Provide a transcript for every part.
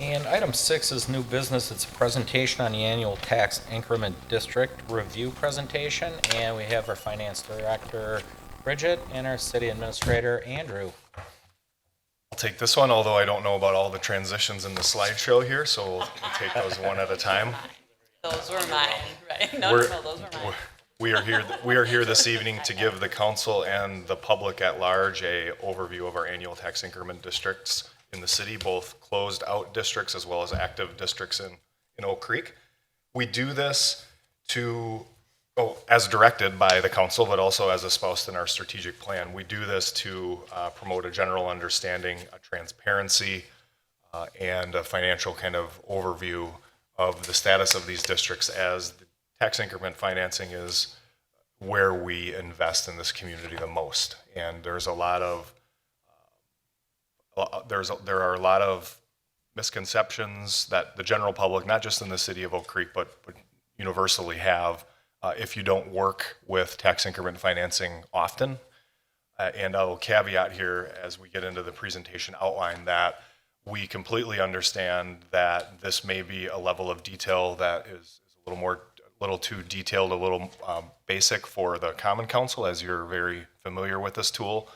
And item 6 is new business. It's a presentation on the annual tax increment district review presentation. And we have our finance director, Bridget, and our city administrator, Andrew. I'll take this one, although I don't know about all the transitions in the slideshow here, so we'll take those one at a time. Those were mine, right? No, We're- those were mine. We are here this evening to give the council and the public at large a overview of our annual tax increment districts in the city, both closed out districts as well as active districts in Oak Creek. We do this as directed by the council, but also as espoused in our strategic plan. We do this to promote a general understanding, a transparency, and a financial kind of overview of the status of these districts, as the tax increment financing is where we invest in this community the most. And there's a lot of there are a lot of misconceptions that the general public, not just in the city of Oak Creek, but universally have if you don't work with tax increment financing often. And I'll caveat here as we get into the presentation outline that we completely understand that this may be a level of detail that is a little too detailed, a little basic for the Common Council, as you're very familiar with this tool.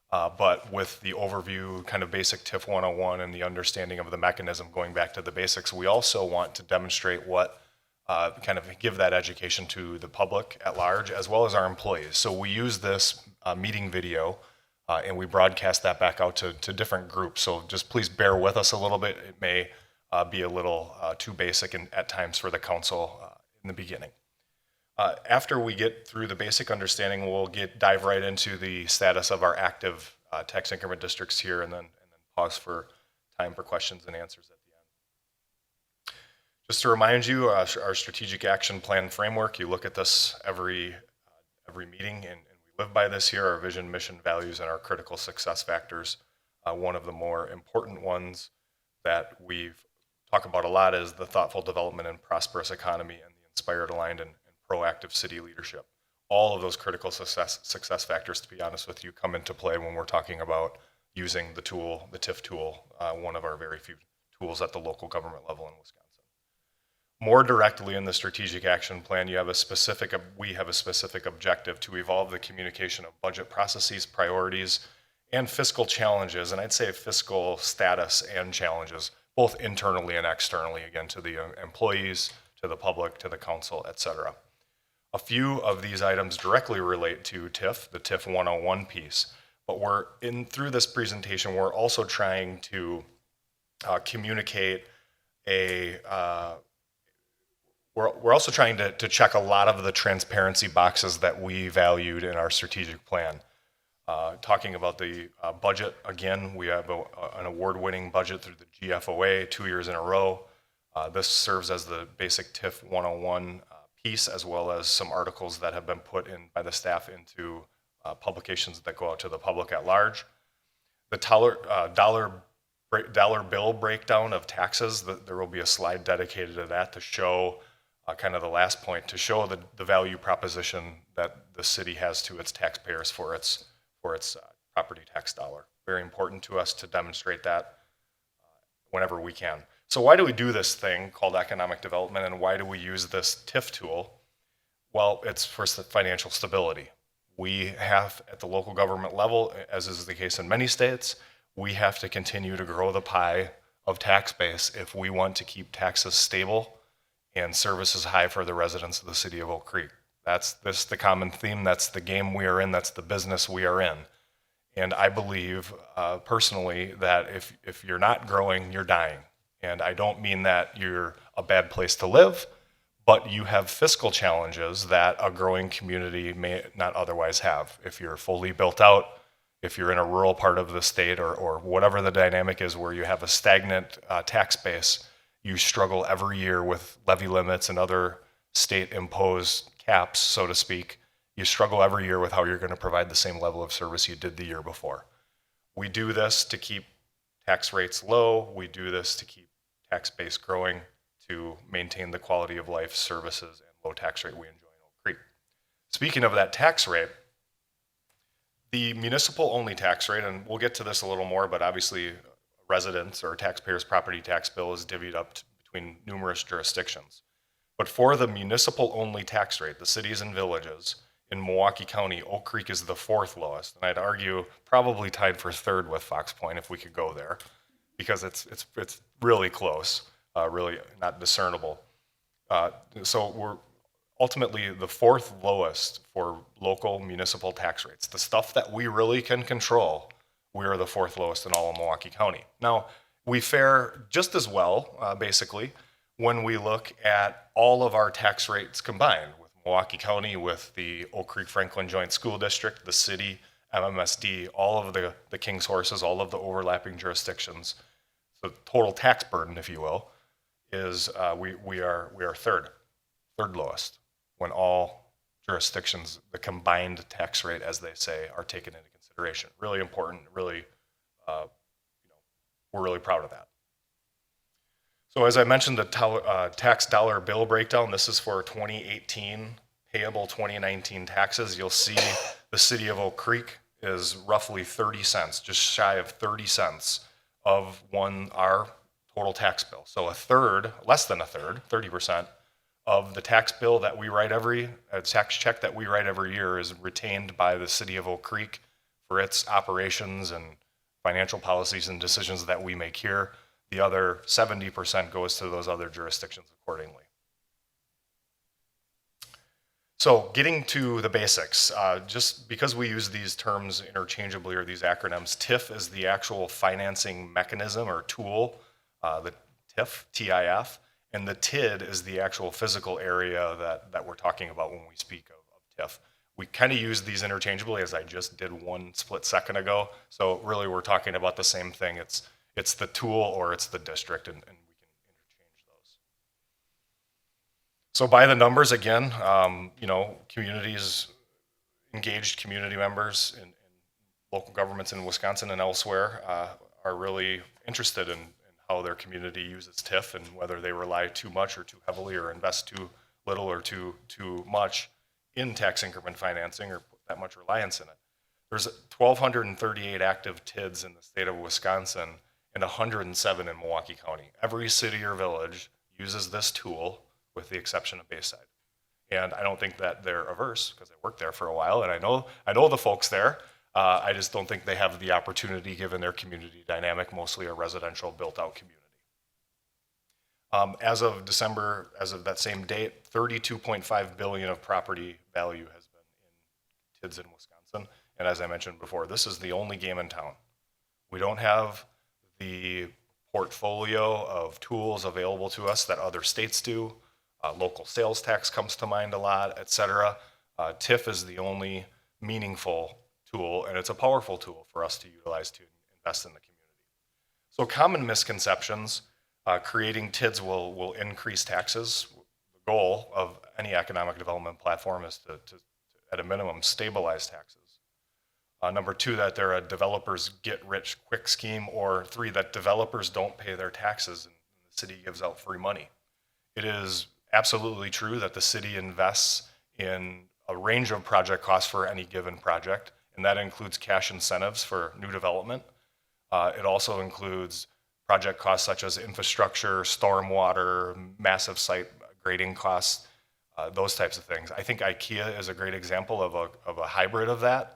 But with the overview, kind of basic TIF 101 and the understanding of the mechanism going back to the basics, we also want to demonstrate what kind of give that education to the public at large, as well as our employees. So we use this meeting video and we broadcast that back out to different groups. So just please bear with us a little bit. It may be a little too basic at times for the council in the beginning. After we get through the basic understanding, we'll dive right into the status of our active tax increment districts here, and then pause for time for questions and answers at the end. Just to remind you, our strategic action plan framework, you look at this every meeting, and we live by this here, our vision, mission, values, and our critical success factors. One of the more important ones that we talk about a lot is the thoughtful development and prosperous economy, and the inspired, aligned, and proactive city leadership. All of those critical success factors, to be honest with you, come into play when we're talking about using the tool, the TIF tool, one of our very few tools at the local government level in Wisconsin. More directly in the strategic action plan, we have a specific objective to evolve the communication of budget processes, priorities, and fiscal challenges, and I'd say fiscal status and challenges, both internally and externally, again, to the employees, to the public, to the council, et cetera. A few of these items directly relate to TIF, the TIF 101 piece, but through this presentation, we're also trying to communicate we're also trying to check a lot of the transparency boxes that we valued in our strategic plan. Talking about the budget, again, we have an award-winning budget through the GFOA 2 years in a row. This serves as the basic TIF 101 piece, as well as some articles that have been put in by the staff into publications that go out to the public at large. The dollar bill breakdown of taxes, there will be a slide dedicated to that to show kind of the last point, to show the value proposition that the city has to its taxpayers for its property tax dollar. Very important to us to demonstrate that whenever we can. So why do we do this thing called economic development, and why do we use this TIF tool? Well, it's for financial stability. We have, at the local government level, as is the case in many states, we have to continue to grow the pie of tax base if we want to keep taxes stable and services high for the residents of the city of Oak Creek. That's the common theme. That's the game we are in. That's the business we are in. And I believe personally that if you're not growing, you're dying. And I don't mean that you're a bad place to live, but you have fiscal challenges that a growing community may not otherwise have. If you're fully built out, if you're in a rural part of the state, or whatever the dynamic is where you have a stagnant tax base, you struggle every year with levy limits and other state-imposed caps, so to speak. You struggle every year with how you're going to provide the same level of service you did the year before. We do this to keep tax rates low. We do this to keep tax base growing, to maintain the quality of life, services, and low tax rate we enjoy in Oak Creek. Speaking of that tax rate, the municipal only tax rate, and we'll get to this a little more, but obviously a residents or taxpayers' property tax bill is divvied up between numerous jurisdictions. But for the municipal-only tax rate, the cities and villages in Milwaukee County, Oak Creek is the fourth lowest, and I'd argue probably tied for third with Fox Point if we could go there, because it's really close, really not discernible. So we're ultimately the fourth lowest for local municipal tax rates. The stuff that we really can control, we are the fourth lowest in all of Milwaukee County. Now, we fare just as well, basically, when we look at all of our tax rates combined with Milwaukee County, with the Oak Creek Franklin Joint School District, the city, MMSD, all of the King's Horses, all of the overlapping jurisdictions. So total tax burden, if you will, is we are third lowest when all jurisdictions, the combined tax rate, as they say, are taken into consideration. Really important, really, we're really proud of that. So as I mentioned, the tax dollar bill breakdown, this is for 2018 payable 2019 taxes. You'll see the city of Oak Creek is roughly 30 cents, just shy of 30 cents of our total tax bill. So a third, less than a third, 30%, of the tax bill that we write tax check that we write every year is retained by the city of Oak Creek for its operations and financial policies and decisions that we make here. The other 70% goes to those other jurisdictions accordingly. So getting to the basics, just because we use these terms interchangeably or these acronyms, TIF is the actual financing mechanism or tool, the TIF, TIF, and the TID is the actual physical area that we're talking about when we speak of TIF. We kind of use these interchangeably, as I just did one split second ago. So really we're talking about the same thing. It's the tool or it's the district, and we can interchange those. So by the numbers again, communities, engaged community members in local governments in Wisconsin and elsewhere are really interested in how their community uses TIF and whether they rely too much or too heavily or invest too little or too much in tax increment financing or put that much reliance in it. There's 1,238 active TIDs in the state of Wisconsin and 107 in Milwaukee County. Every city or village uses this tool with the exception of Bayside. And I don't think that they're averse because I worked there for a while and I know the folks there. I just don't think they have the opportunity given their community dynamic, mostly a residential built out community. As of December, as of that same date, 32.5 billion of property value has been in TIDs in Wisconsin. And as I mentioned before, this is the only game in town. We don't have the portfolio of tools available to us that other states do. Local sales tax comes to mind a lot, et cetera. TIF is the only meaningful tool, and it's a powerful tool for us to utilize to invest in the community. So common misconceptions, creating TIDs will increase taxes. The goal of any economic development platform is to at a minimum, stabilize taxes. Number two, that they're a developer's get-rich-quick scheme, or three, that developers don't pay their taxes and the city gives out free money. It is absolutely true that the city invests in a range of project costs for any given project, and that includes cash incentives for new development. It also includes project costs such as infrastructure, stormwater, massive site grading costs, those types of things. I think IKEA is a great example of a hybrid of that.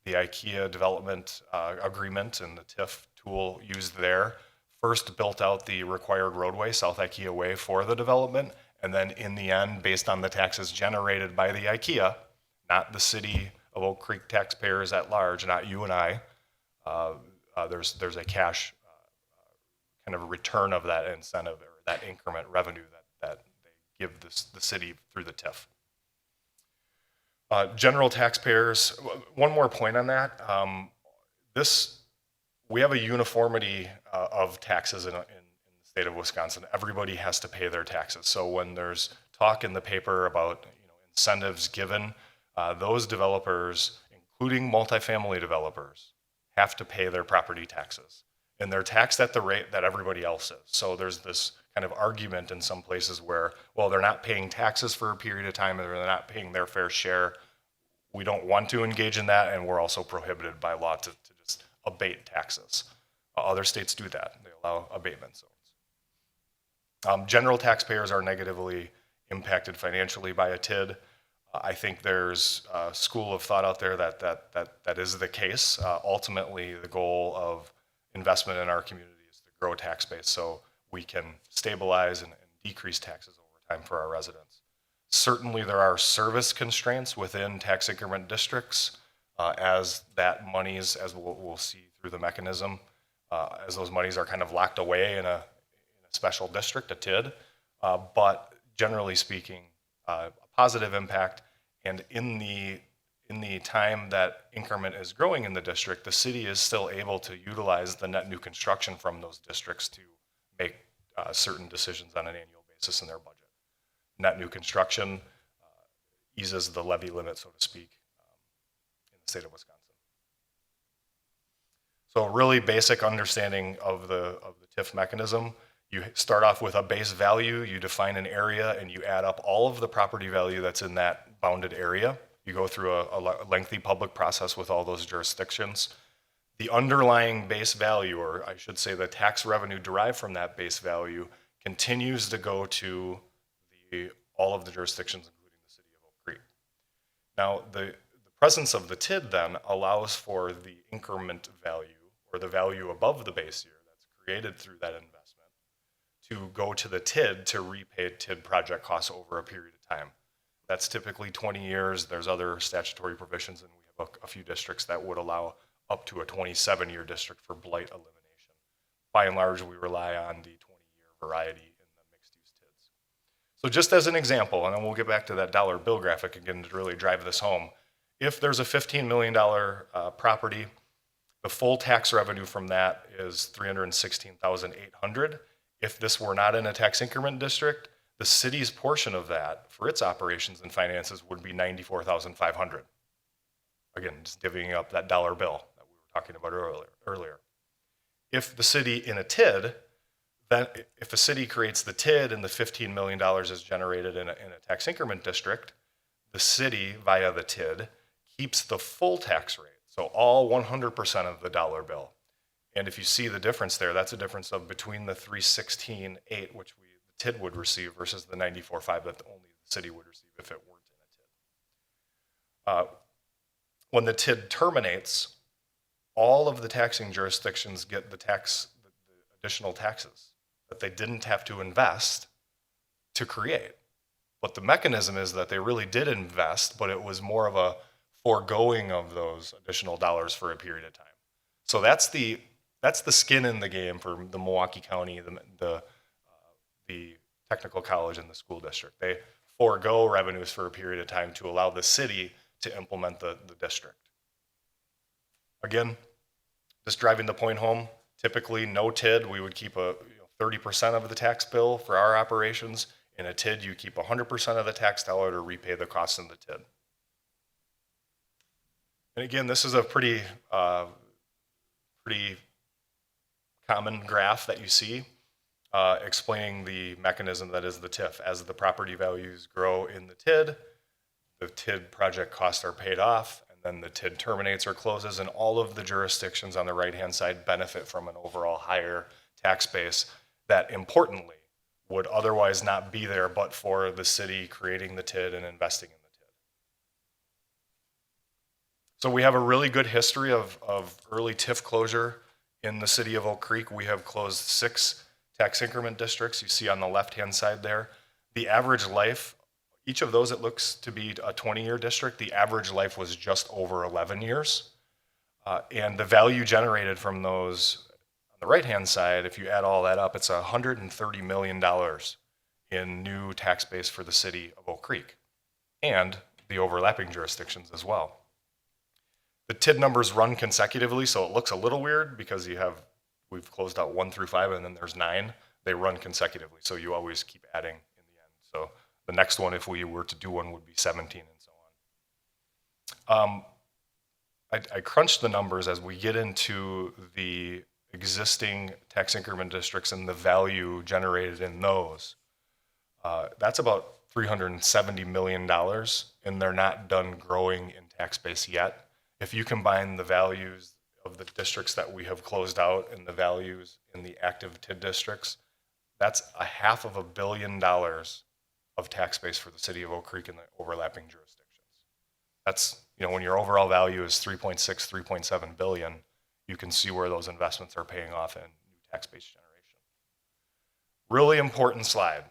The IKEA development agreement and the TIF tool used there first built out the required roadway, South IKEA Way, for the development, and then in the end, based on the taxes generated by the IKEA, not the city of Oak Creek taxpayers at large, not you and I, there's a cash kind of return of that incentive or that increment revenue that they give the city through the TIF. General taxpayers, one more point on that. We have a uniformity of taxes in the state of Wisconsin. Everybody has to pay their taxes. So when there's talk in the paper about incentives given, those developers, including multifamily developers, have to pay their property taxes. And they're taxed at the rate that everybody else is. So there's this kind of argument in some places where, well, they're not paying taxes for a period of time, or they're not paying their fair share. We don't want to engage in that, and we're also prohibited by law to just abate taxes. Other states do that. They allow abatement zones. General taxpayers are negatively impacted financially by a TID. I think there's a school of thought out there that is the case. Ultimately, the goal of investment in our community is to grow tax base so we can stabilize and decrease taxes over time for our residents. Certainly, there are service constraints within tax increment districts as that monies, as we'll see through the mechanism, as those monies are kind of locked away in a special district, a TID. But generally speaking, a positive impact. And in the time that increment is growing in the district, the city is still able to utilize the net new construction from those districts to make certain decisions on an annual basis in their budget. Net new construction eases the levy limit, so to speak, in the state of Wisconsin. So a really basic understanding of the TIF mechanism. You start off with a base value, you define an area, and you add up all of the property value that's in that bounded area. You go through a lengthy public process with all those jurisdictions. The underlying base value, or I should say the tax revenue derived from that base value, continues to go to all of the jurisdictions, including the city of Oak Creek. Now, the presence of the TID then allows for the increment value, or the value above the base year that's created through that investment, to go to the TID to repay TID project costs over a period of time. That's typically 20 years. There's other statutory provisions, and we have a few districts that would allow up to a 27-year district for blight elimination. By and large, we rely on the 20-year variety in the mixed-use TIDs. So just as an example, and then we'll get back to that dollar bill graphic again to really drive this home. If there's a $15 million property, the full tax revenue from that is $316,800. If this were not in a tax increment district, the city's portion of that for its operations and finances would be $94,500. Again, just divvying up that dollar bill that we were talking about earlier. If the city in a TID, then if a city creates the TID and the $15 million is generated in a tax increment district, the city via the TID keeps the full tax rate, so all 100% of the dollar bill. And if you see the difference there, that's a difference of between the $316,800, which the TID would receive, versus the $94,500 that only the city would receive if it weren't in a TID. When the TID terminates, all of the taxing jurisdictions get the additional taxes that they didn't have to invest to create. But the mechanism is that they really did invest, but it was more of a foregoing of those additional dollars for a period of time. So that's the skin in the game for the Milwaukee County, the technical college, and the school district. They forego revenues for a period of time to allow the city to implement the district. Again, just driving the point home, typically no TID, we would keep 30% of the tax bill for our operations. In a TID, you keep 100% of the tax dollar to repay the costs in the TID. And again, this is a pretty common graph that you see explaining the mechanism that is the TIF. As the property values grow in the TID project costs are paid off, and then the TID terminates or closes, and all of the jurisdictions on the right-hand side benefit from an overall higher tax base that, importantly, would otherwise not be there but for the city creating the TID and investing in the TID. So we have a really good history of early TIF closure in the city of Oak Creek. We have closed 6 tax increment districts. You see on the left-hand side there. The average life, each of those, it looks to be a 20-year district. The average life was just over 11 years. And the value generated from those on the right-hand side, if you add all that up, it's $130 million in new tax base for the city of Oak Creek and the overlapping jurisdictions as well. The TID numbers run consecutively, so it looks a little weird because we've closed out 1 through 5 and then there's 9. They run consecutively, so you always keep adding in the end. So the next one, if we were to do one, would be 17 and so on. I crunched the numbers as we get into the existing tax increment districts and the value generated in those. That's about $370 million, and they're not done growing in tax base yet. If you combine the values of the districts that we have closed out and the values in the active TID districts, that's $500 million of tax base for the city of Oak Creek and the overlapping jurisdictions. That's, when your overall value is 3.6, 3.7 billion, you can see where those investments are paying off in new tax base generation. Really important slide.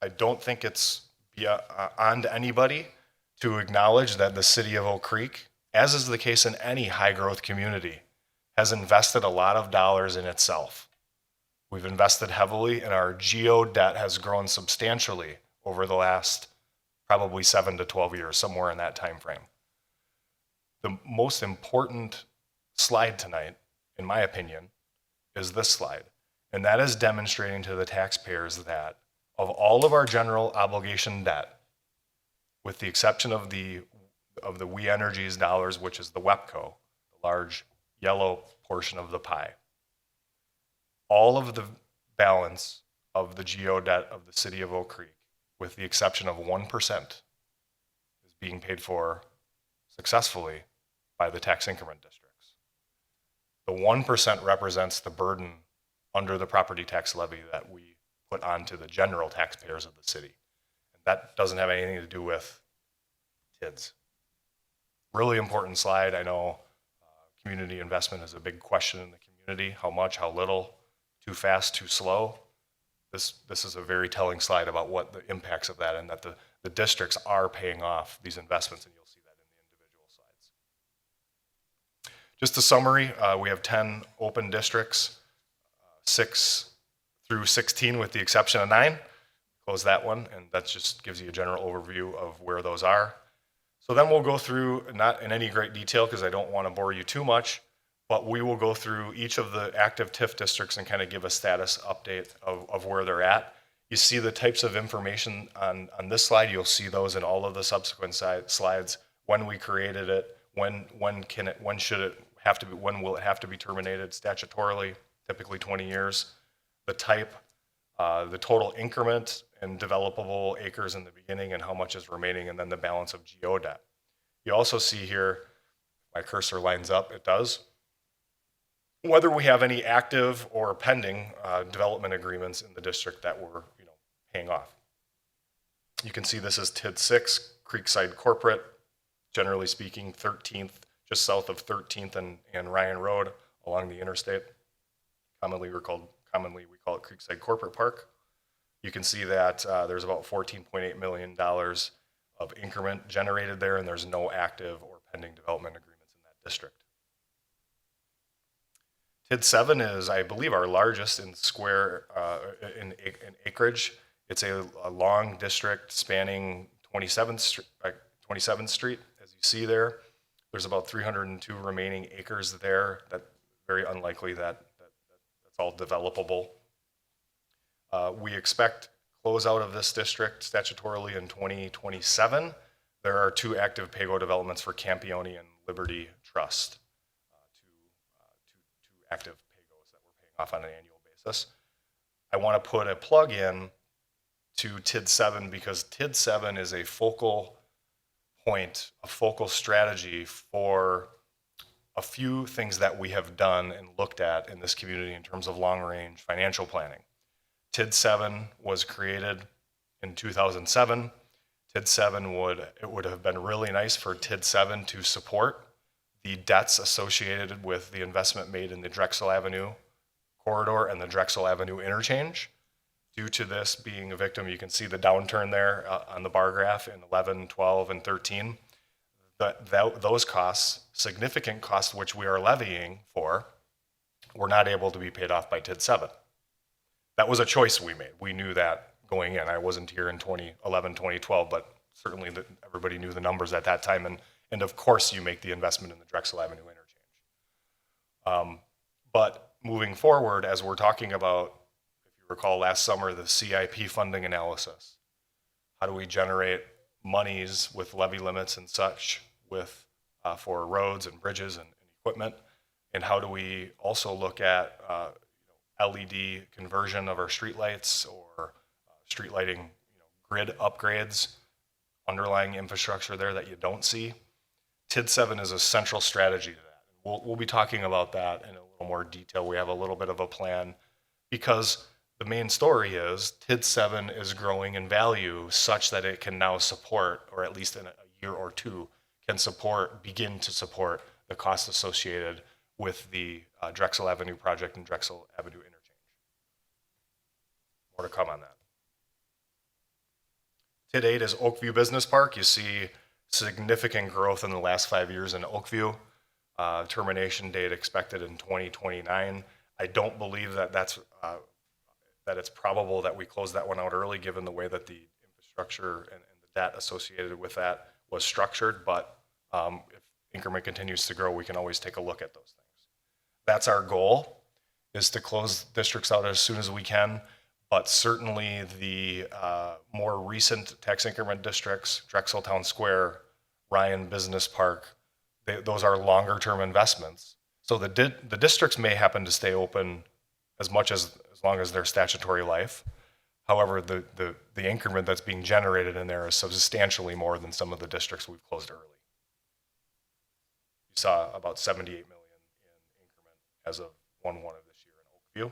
I don't think it's beyond anybody to acknowledge that the city of Oak Creek, as is the case in any high growth community, has invested a lot of dollars in itself. We've invested heavily, and our geo debt has grown substantially over the last probably 7 to 12 years, somewhere in that time frame. The most important slide tonight, in my opinion, is this slide. And that is demonstrating to the taxpayers that of all of our general obligation debt, with the exception of the We Energies dollars, which is the WEPCO, the large yellow portion of the pie, all of the balance of the geo debt of the city of Oak Creek, with the exception of 1%, is being paid for successfully by the tax increment districts. The 1% represents the burden under the property tax levy that we put onto the general taxpayers of the city. And that doesn't have anything to do with TIDs. Really important slide. I know community investment is a big question in the community. How much, how little, too fast, too slow. This is a very telling slide about what the impacts of that, and that the districts are paying off these investments, and you'll see that in the individual slides. Just a summary, we have 10 open districts, 6 through 16 with the exception of 9. Close that one, and that just gives you a general overview of where those are. So then we'll go through, not in any great detail because I don't want to bore you too much, but we will go through each of the active TIF districts and kind of give a status update of where they're at. You see the types of information on this slide. You'll see those in all of the subsequent slides. When we created it, when will it have to be terminated statutorily, typically 20 years. The type, the total increment and developable acres in the beginning and how much is remaining, and then the balance of geo debt. You also see here, my cursor lines up, it does, whether we have any active or pending development agreements in the district that we're paying off. You can see this is TID 6, Creekside Corporate, generally speaking 13th, just south of 13th and Ryan Road along the interstate. Commonly we call it Creekside Corporate Park. You can see that there's about $14.8 million of increment generated there, and there's no active or pending development agreements in that district. TID 7 is, I believe, our largest in in acreage. It's a long district spanning 27th Street, as you see there. There's about 302 remaining acres there. That very unlikely that's all developable. We expect closeout of this district statutorily in 2027. There are 2 active PAYGO developments for Campione and Liberty Trust, two active PAYGOs that we're paying off on an annual basis. I want to put a plug in to TID 7 because TID 7 is a focal point, a focal strategy for a few things that we have done and looked at in this community in terms of long-range financial planning. TID 7 was created in 2007. TID 7 would have been really nice for TID 7 to support the debts associated with the investment made in the Drexel Avenue corridor and the Drexel Avenue interchange. Due to this being a victim, you can see the downturn there on the bar graph in 11, 12, and 13. Those costs, significant costs which we are levying for, were not able to be paid off by TID 7. That was a choice we made. We knew that going in. I wasn't here in 2011, 2012, but certainly everybody knew the numbers at that time. And of course, you make the investment in the Drexel Avenue interchange. But moving forward, as we're talking about, if you recall last summer, the CIP funding analysis, how do we generate monies with levy limits and such for roads and bridges and equipment? And how do we also look at LED conversion of our streetlights or street lighting, grid upgrades, underlying infrastructure there that you don't see? TID 7 is a central strategy to that. We'll be talking about that in a little more detail. We have a little bit of a plan because the main story is TID 7 is growing in value such that it can now support, or at least in a year or two, can begin to support the costs associated with the Drexel Avenue project and Drexel Avenue interchange. More to come on that. TID 8 is Oakview Business Park. You see significant growth in the last 5 years in Oakview. Termination date expected in 2029. I don't believe that that it's probable that we close that one out early, given the way that the infrastructure and the debt associated with that was structured. But if increment continues to grow, we can always take a look at those things. That's our goal, is to close districts out as soon as we can. But certainly the more recent tax increment districts, Drexel Town Square, Ryan Business Park, those are longer term investments. So the districts may happen to stay open as long as their statutory life. However, the increment that's being generated in there is substantially more than some of the districts we've closed early. You saw about 78 million in increment as of 1/1 of this year in Oakview.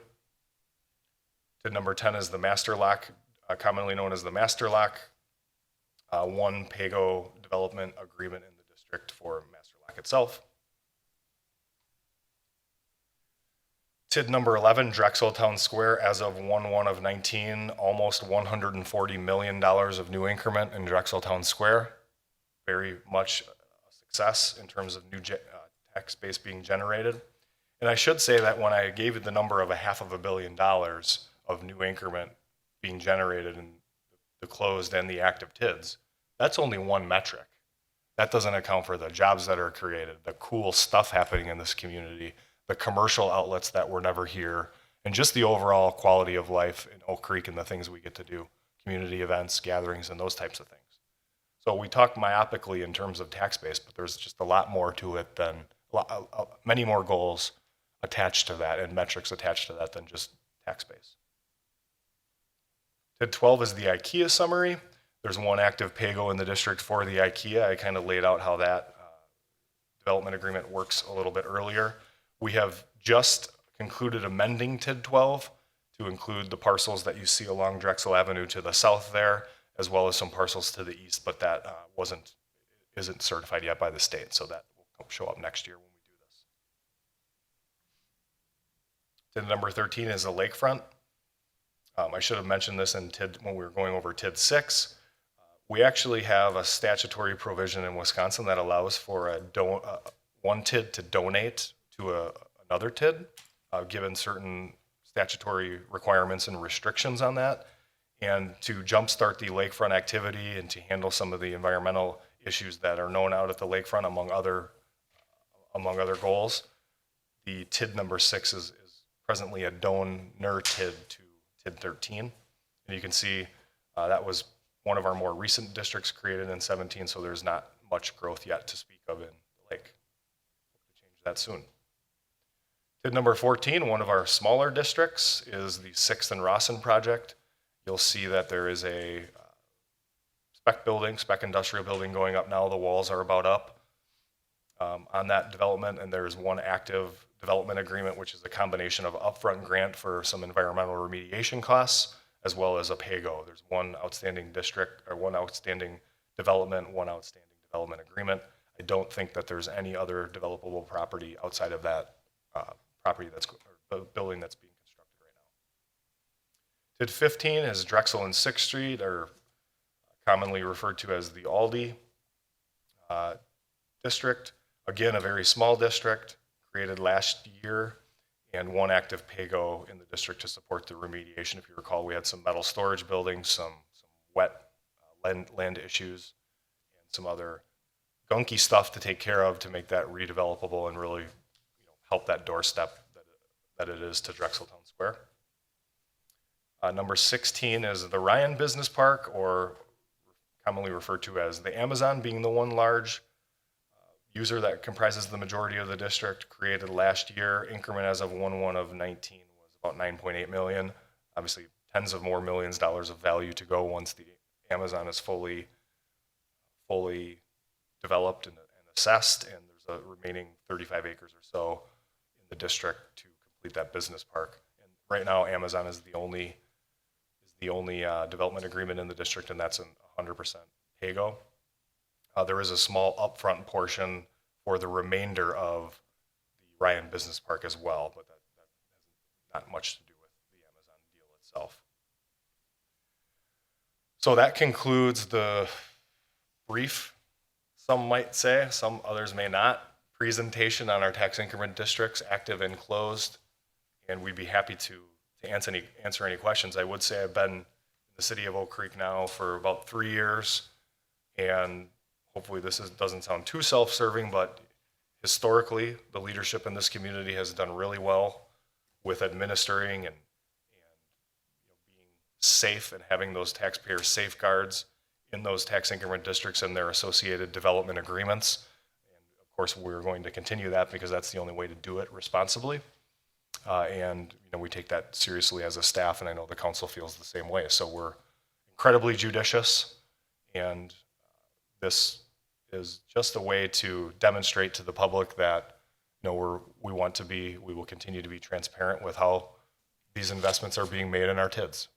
TID number 10 is the master lock, commonly known as the master lock. One PAYGO development agreement in the district for master lock itself. TID number 11, Drexel Town Square, as of 1/1 of 19, almost $140 million of new increment in Drexel Town Square. Very much a success in terms of new tax base being generated. And I should say that when I gave you the number of $500 million of new increment being generated in the closed and the active TIDs, that's only one metric. That doesn't account for the jobs that are created, the cool stuff happening in this community, the commercial outlets that were never here, and just the overall quality of life in Oak Creek and the things we get to do, community events, gatherings, and those types of things. So we talk myopically in terms of tax base, but there's just a lot more to it than, many more goals attached to that and metrics attached to that than just tax base. TID 12 is the IKEA summary. There's one active PAYGO in the district for the IKEA. I kind of laid out how that development agreement works a little bit earlier. We have just concluded amending TID 12 to include the parcels that you see along Drexel Avenue to the south there, as well as some parcels to the east, but that isn't certified yet by the state, so that will show up next year when we do this. TID number 13 is the lakefront. I should have mentioned this in TID when we were going over TID 6. We actually have a statutory provision in Wisconsin that allows for one TID to donate to another TID, given certain statutory requirements and restrictions on that. And to jumpstart the lakefront activity and to handle some of the environmental issues that are known out at the lakefront, among other goals, the TID number 6 is presently a donor TID to TID 13. And you can see that was one of our more recent districts created in 17, so there's not much growth yet to speak of in the lake. Hope to change that soon. TID number 14, one of our smaller districts, is the 6th and Rawson project. You'll see that there is a spec industrial building going up now. The walls are about up on that development, and there's one active development agreement, which is a combination of upfront grant for some environmental remediation costs, as well as a PAYGO. There's one outstanding development, one outstanding development agreement. I don't think that there's any other developable property outside of that building that's being constructed right now. TID 15 is Drexel and 6th Street, or commonly referred to as the Aldi district. Again, a very small district, created last year, and one active PAYGO in the district to support the remediation. If you recall, we had some metal storage buildings, some wet land issues, and some other gunky stuff to take care of to make that redevelopable and really help that doorstep that it is to Drexeltown Square. Number 16 is the Ryan Business Park, or commonly referred to as the Amazon, being the one large user that comprises the majority of the district, created last year. Increment as of 1/1 of 19 was about 9.8 million. Obviously, tens of more millions of dollars of value to go once the Amazon is fully developed and assessed, and there's the remaining 35 acres or so in the district to complete that business park. And right now, Amazon is the only development agreement in the district, and that's an 100% PAYGO. There is a small upfront portion for the remainder of the Ryan Business Park as well, but that has not much to do with the Amazon deal itself. So that concludes the brief, some might say, some others may not, presentation on our tax increment districts, active and closed, and we'd be happy to answer any questions. I would say I've been in the city of Oak Creek now for about 3 years, and hopefully this doesn't sound too self-serving, but historically, the leadership in this community has done really well with administering and being safe and having those taxpayer safeguards in those tax increment districts and their associated development agreements. And of course, we're going to continue that because that's the only way to do it responsibly. And we take that seriously as a staff, and I know the council feels the same way. So we're incredibly judicious, and this is just a way to demonstrate to the public that we will continue to be transparent with how these investments are being made in our TIDs.